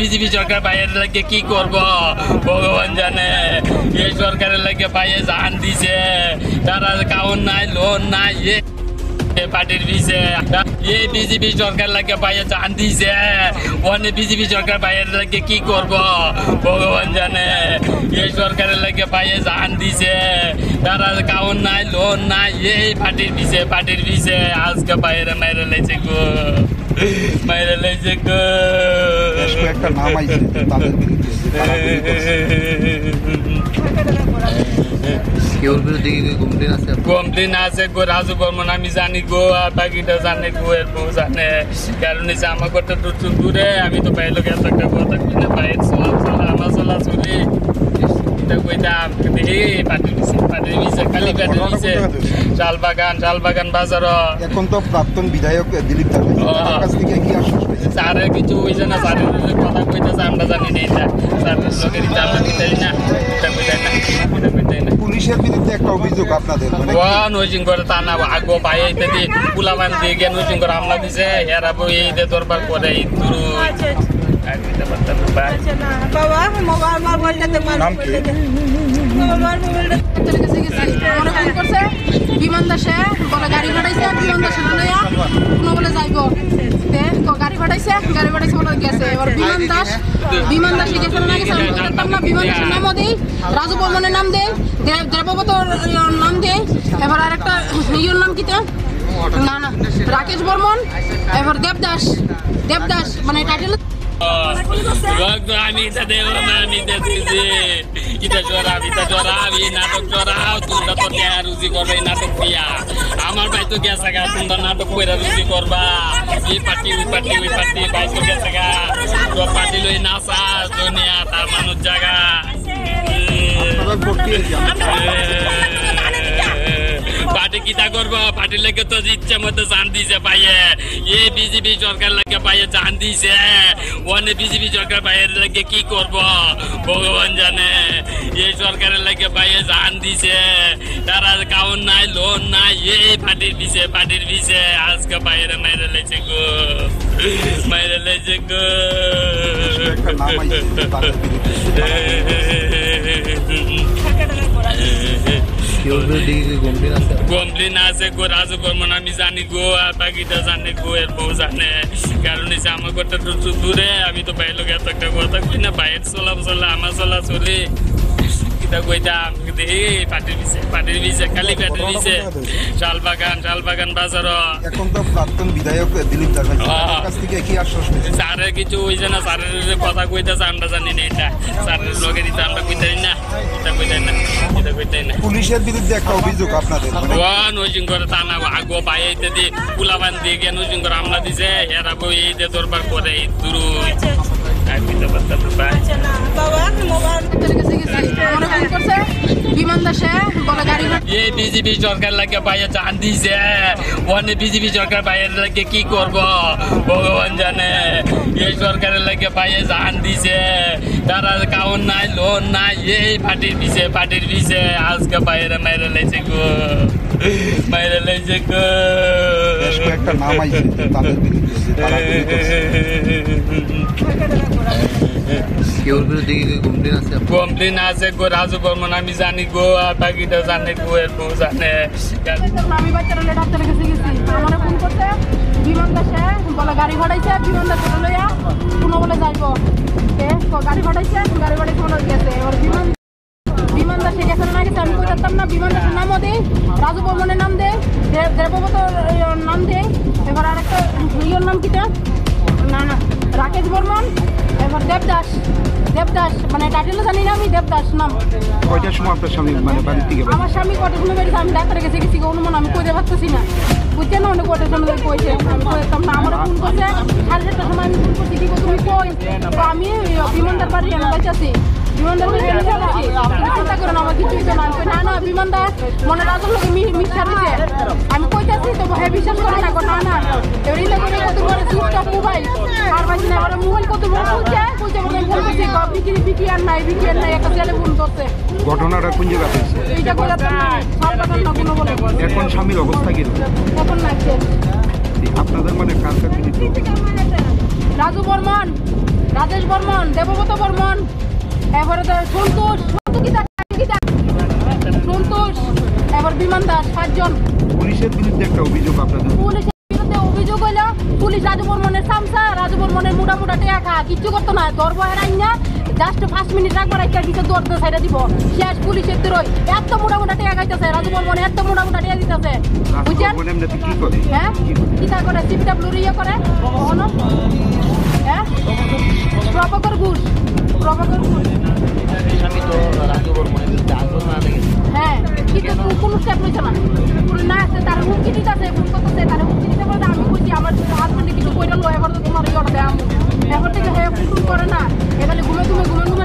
BJP সরকার ভাইয়ের লাগে কি করব ভগবান জানে। এই সরকারের লাগে ভাইয়ে জান দিছে, তারা কাউন নাই, লোন নাই, পার্টির পিছে এই বিজেপি সরকার লাগে ভাইয়ে জান দিছে। অনেক বিজেপি সরকার ভাইয়ের লাগে কি করব ভগবান জানে। এই সরকারের লাগে ভাইয়ে জান দিছে, তারা কাউন নাই, লোন নাই, এই পার্টির পিছে আজকে ভাইয়েরা মাইরে লাইছে গো, মাইরে লাইছে গো। একটা নাম আইছে তাদের কমপ্লেন আছে গো রাজু বর্মন, আমি জানি গো, আর বাকিটা জানে গো, এর বউ জানে। কারণ হচ্ছে আমার কথা দূরে, আমি তো বাইরে লোক একটা কথা কই না, বাইরের চলাচল আমার চলাচলি কইতাম দেখি পাটির পিছে খালি পাটির পিছে শালবাগান বাজার। এখন তো প্রাক্তন বিধায়ক দিলীপ কাছ থেকে কি আশ্বাস পেয়েছে? স্যারের কিছু হয়েছে না, স্যারের কথা কইতেছে আমরা জানি না, এটা স্যারের লোকের আমরা দিতেই না, পুলিশের বিরুদ্ধে একটা অভিযোগ আপনাদের নৈজিং করে তা না আগো পাই ইত্যাদি পুলাবান দিয়ে গিয়ে নৈজিং করে হামলা দিছে, এরা বই এই দরবার করে বিমান দাসে বলে গাড়ি ভাড়াইছে, বিমান দাসে কোনো বলে যাইব গাড়ি ভাড়াইছে বলে গেছে। এবার বিমান দাসে গেছে না গেছে না, বিমান দাসের নামও দেই, রাজু বর্মনের নাম দেয়, দেবব্রতর নাম দেয়, এবার আরেকটা ইয়ের নাম কিতে না রাকেশ বর্মন, এবার দেবদাস মানে টাইটেল আমি এটা দেব না, আমি এটা দিয়েছি। এটা চড়াবি নাটক চড়াও, তোমরা তো রুজি করবে এই নাটক দিয়া। আমার ভাই তো গেছে গা, তোমরা নাটক করে রুজি করবা। এই পার্টি ওই পার্টি ভাই তো গেছে গা, তো পার্টি লই নাচা দুনিয়া তার মানুষ জায়গা। পার্টি কিতা করবো, পার্টির লেগে তো ইচ্ছা মতো জান দিছে পাইয়ে। এ বিজেপি সরকার লাগে পাইয়ে জান দিছে, ওনে বিজেপি সরকার পাইয়ের লাগে কি করব ভগবান জানে। এই সরকারের লাগে পাইয়ে জান দিছে, তারা কাউন নাই লোন নাই, এই পার্টির পিছে আজকে বাইরে মাইরে লেছে গো, মাইরে লেছে গো। কমপ্লেন আছে গো রাজু বর্মন, আমি জানি গো, আর বাকিটা জানে গো, এর বউ জানে। কারণ হচ্ছে আমার ঘরটা তো দূরে, আমি তো বাইরে লোক এত একটা কথা কই না, বাইরের চলা আমার চলা চলে কিতা কইতাম। পাটির পিছে খালি পাটির পিছে শাল বাগান বাজার। এখন তো প্রাক্তন বিধায়ক দিলীপ দাস কাছ থেকে কি আশ্বাস পেয়েছেন? স্যারের কিছু হইছে না, স্যারের কথা কইতেছে আমরা জানি না, এটা স্যারের লোকের দিতে আমরা কইতাই না, এটা কইতাই না। পুলিশের বিরুদ্ধে একটা অভিযোগ আপনাদের নজিং করে তা না আগো পাই এইতে দিয়ে পুলাবান দিয়ে গিয়ে নজিং করে আমলা দিছে, এরা বই এই যে দরবার করে এই দুরু বিজেপি সরকার লাগে পাইয়ে চান দিছে, ওখানে বিজেপি সরকার পাইয়ের লাগে কি করব ভগবান জানে। এই সরকারের লাগে পাইয়ে জান দিছে, তারা কাউন নাই লোন নাই, এই পার্টির পিছে আজকে বাইরে মাইরে লেছে গো, মাইরে লেছে গো। একটা নাম আইছে তাদের কমপ্লেন আছে গো রাজু বর্মন, আমি জানি গো, আর বাকিটা জানে গো, এর বউ জানে। আমি বাচ্চারা ডাক্তার কাছে গেছি, আমার ফোন করতে বিমান দাসে বলে গাড়ি ভাড়াইছে, বিমান দাসে লইয়া কোনো বলে যাইবো, গাড়ি ভাড়াইছে বলে গেছে। এবার বিমান দাসে গেছে না গেছে আমি কই জানতাম না। বিমান দাসের নামও দেই, রাজু বর্মনের নাম দেয়, দেবব্রতর নাম দেয়, এবার আরেকটা ইয়ের নাম কিটা না রাকেশ বর্মন, এবার দেবদাস মানে টাইটেলও জানি না আমি, দেবদাস নাম। কয়টার সময় আপনার স্বামী মানে বাড়ি থেকে? আমার স্বামী কটার সময় বেরিয়েছে, আমি ডাক্তারের কাছে গেছি অনুমান, আমি কইতে পারতেছি না, বুঝছেন না, অনেক কটার সময় কইছে, আমি কইতাম না। আমার ফোন করছে 7:30টার সময়, আমি ফোন করছি কি তুমি কই, তো আমি বিমানদার বাড়ি আমি যাচ্ছি, বিমানদার বাড়ি আমি যাচ্ছি, চিন্তা করেন আমার কিছুই তো না। না বিমানদার মনে রাজুর লোকে মিক্সার দিছে, আমি কইতাছি তো হ্যাঁ বিশ্বাস করে না, না এবার ইলে করে কত বড় সুইচ অফ মোবাইল আর বাকি না, এবার মোবাইল কত বড় খুলছে বলে ফোন করছি বিক্রি আর নাই একটা ছেলে ফোন করছে। ঘটনাটা কোন জায়গা হয়েছে? এইটা করে সব কথা না কোনো বলে। এখন স্বামীর অবস্থা কি? এখন না আপনাদের মানে কার কাছে রাজু বর্মন, রাজেশ বর্মন, দেবব্রত বর্মন, এবারে সন্তোষ, এবার বিমান দাস, 5 জন। পুলিশের বিরুদ্ধে একটা অভিযোগ আপনাদের? পুলিশের বিরুদ্ধে অভিযোগ হইল পুলিশ রাজু বর্মনের সামসা, রাজু বর্মনের মোটা টেকা কিচ্ছু করতো না, ধরবো হেরাই না, জাস্ট 5 মিনিট রাখবার একটা দিতে দৌড়তে সাইডে দিব, শেষ পুলিশের দরই এত মোটা টেকা খাইতেছে, রাজু বর্মন এত মোটা টেকা দিতেছে, বুঝছেন? হ্যাঁ কিতা করে সিপিডব্লিউ ইয়ে করে, হ্যাঁ প্রভাকর ঘোষ হ্যাঁ, কিন্তু কোনো স্টেপ লইছে না আছে, তার হুমকি দিতেছে, ফোন করতেছে, তার হুমকি দিতে বলতে আমি কইছি আমার হাজবেন্ডে কিছু কইরা লো, এবার তো তোমার ইয়ে দেয় এখন থেকে হ্যাঁ ফোন করে না, এখানে ঘুমে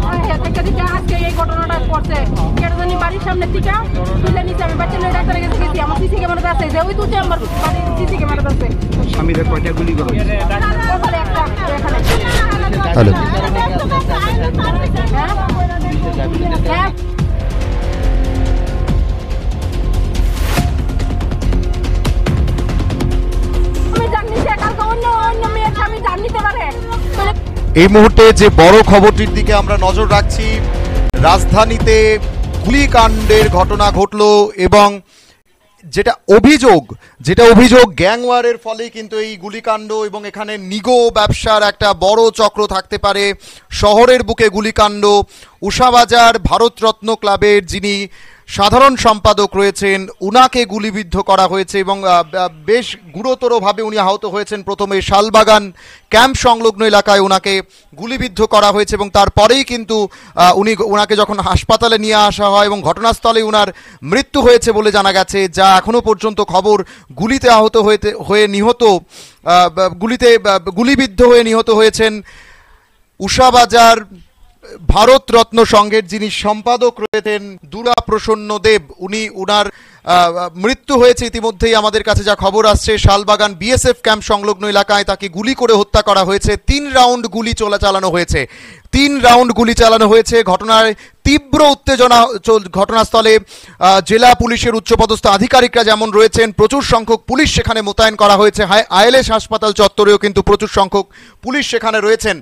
থাকে থেকে দিকে আজকে এই ঘটনাটা করছে। কেটে জানি বাড়ির সামনে থেকে তুলে নিচ্ছে, আমি বাচ্চা লোক ডাক্তারের কাছে গেছি, আমার সিসি ক্যামেরাতে আছে, যে ওই তুলছে আমার বাড়ির সিসি ক্যামেরাতে আছে। স্বামীরা কয়টা গুলি করে? একটা এখানে। হ্যালো হ্যাঁ এই মুহূর্তে যে বড় খবরটির দিকে আমরা নজর রাখছি, রাজধানীতে গুলিকাণ্ডের ঘটনা ঘটল এবং যেটা অভিযোগ গ্যাংওয়ারের ফলে কিন্তু এই গুলিকাণ্ড এবং এখানে নিগো ব্যবসার একটা বড় চক্র থাকতে পারে। শহরের বুকে গুলিকাণ্ড, উষাবাজার ভারতরত্ন ক্লাবের যিনি সাধারণ সম্পাদক রয়েছেন, উনাকে গুলিবিদ্ধ করা হয়েছে এবং বেশ গুরুতরভাবে উনি আহত হয়েছেন। প্রথমে শালবাগান ক্যাম্প সংলগ্ন এলাকায় ওনাকে গুলিবিদ্ধ করা হয়েছে এবং তারপরেই কিন্তু ওনাকে যখন হাসপাতালে নিয়ে আসা হয় এবং ঘটনাস্থলে ওনার মৃত্যু হয়েছে বলে জানা গেছে। যা এখনো পর্যন্ত খবর, গুলিতে আহত হয়ে নিহত, গুলিবিদ্ধ হয়ে নিহত হয়েছেন উষাবাজার ভারতরত্ন সংঘের যিনি সম্পাদক রয়েছেন দুরা প্রসন্ন দেব। উনার মৃত্যু হয়েছে ইতিমধ্যেই আমাদের কাছে যা খবর আসছে। শালবাগান বিএসএফ ক্যাম্প সংলগ্ন এলাকায় তাকে গুলি করে হত্যা করা হয়েছে। 3 রাউন্ড গুলি চালানো হয়েছে। 3 রাউন্ড গুলি চালানো হয়েছে। ঘটনায় তীব্র উত্তেজনা ঘটনাস্থলে। জেলা পুলিশের উচ্চপদস্থ আধিকারিকরা যেমন রয়েছেন, প্রচুর সংখ্যক পুলিশ সেখানে মোতায়েন করা হয়েছে। আইএলএস হাসপাতাল চত্বরেও কিন্তু প্রচুর সংখ্যক পুলিশ সেখানে রয়েছেন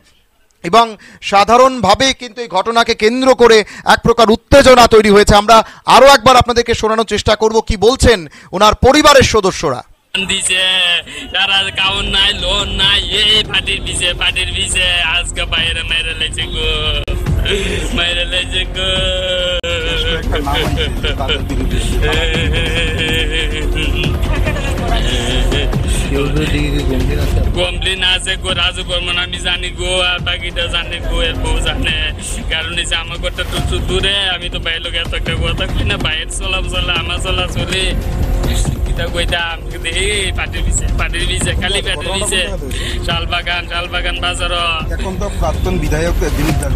এবং সাধারণভাবেই কিন্তু এই ঘটনাকে কেন্দ্র করে এক প্রকার উত্তেজনা তৈরি হয়েছে। আমরা আরো একবার আপনাদেরকে শোনানোর চেষ্টা করব কি বলছেন ওনার পরিবারের সদস্যরা। দিছে তারা কাউন নাই, লোন নাই, এই পার্টির পিছে আজকে বাইরে মেরে লেছে গো, মেরে লেছে গো। কমপ্লেন আছে গো, রাজু বর্মন আমি জানি গো, আর বাকিটা জানে গো, এর বউ জানে। কারণ হচ্ছে আমার ঘরটা একটু দূরে, আমি তো বাইরে লোক এত একটা কথা কই না, বাইরের চলা আমার চলা চলে পাটির পিছে খালি পাটির পিছে শালবাগান বাজার। এখন তো প্রাক্তন বিধায়ক দিলীপ দাস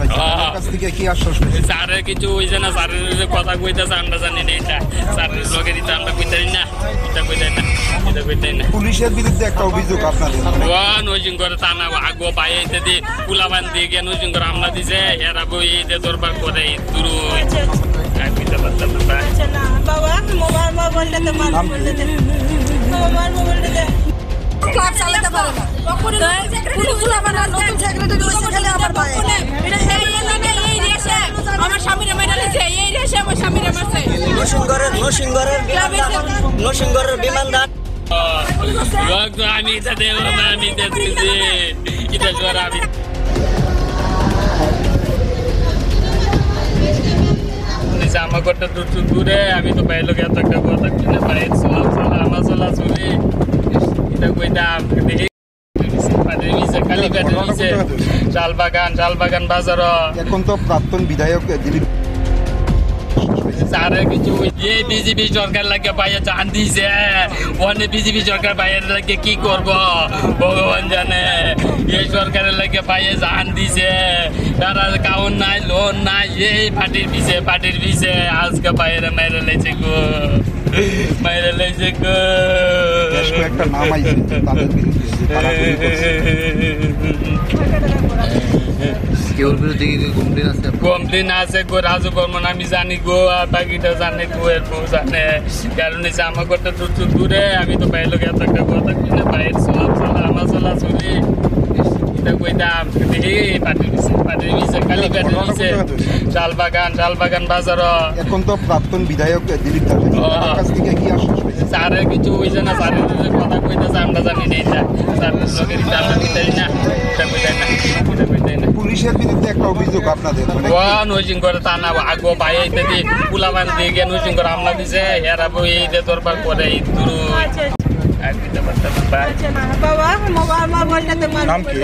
কাছ থেকে কি আশ্বাস পেয়েছেন? স্যারের কিছু হইছে না, স্যারের কথা কইতাছে আমরা জানি না, এটা স্যারের লগে দিতে আমরা কইতাই না, এটা কইতাই না। পুলিশের বিরুদ্ধে একটা অভিযোগ আপনাদের নজিং করে টানা আগো পায়ে দিয়ে পুলাবান দিয়ে গিয়ে নজিং করে হামলা দিছে। এরা বই দরবার করে দূর আমি আমার ঘরটা দূরে, আমি তো বাইরে লোক এত একটা কথা কই না, বাইরে চলা আমার চলা চলে এটা কইতাম। খালি পাটির পিছে শালবাগান বাজার। এখন তো প্রাক্তন বিধায়ক দিলীপ স্যারের কিছু এই বিজেপি সরকার লাগে পাইয়া চান দিছে, অনেক বিজেপি সরকার পাইয়ের লাগে কি করব ভগবান জানে। এই সরকারের লাগে পাইয়ে চান দিছে, তারা কাউন নাই, লোন নাই, এই পাটির পিছে আজকে পাইয়ে মেরে লেছে গো, একটা নাম আইছে তাদের কমপ্লেন আছে গো, রাজু বর্মন আমি জানি গো, আর বাকিটা জানে গো, এর বউ জানে। কারণ হচ্ছে আমার ঘরটা একটু দূরে, আমি তো বাইরে লোক এত একটা কথা কই না, বাইরের চলা আমার চলা চলে এটা কইতাম। পাটির পিছে খালি পাটির পিছে শালবাগান বাজার। এখন তো প্রাক্তন বিধায়ক দিলীপ দাস কাছ থেকে কি আশ্বাস পেয়েছেন? স্যারের কিছু হইছে না, স্যারের কথা কইতাছে আমরা জানি না, এটা স্যারের লোকের আমরা কইতাই না, এটা কইতাই না। পুলিশের বিরুদ্ধে একটা অভিযোগ আপনাদের নজিং করে টানা আগো পায়ে দিয়ে পুলাবান দিয়ে গিয়ে নজিং করে হামলা দিছে। এরা বই দরবার করে দূর নাম কি?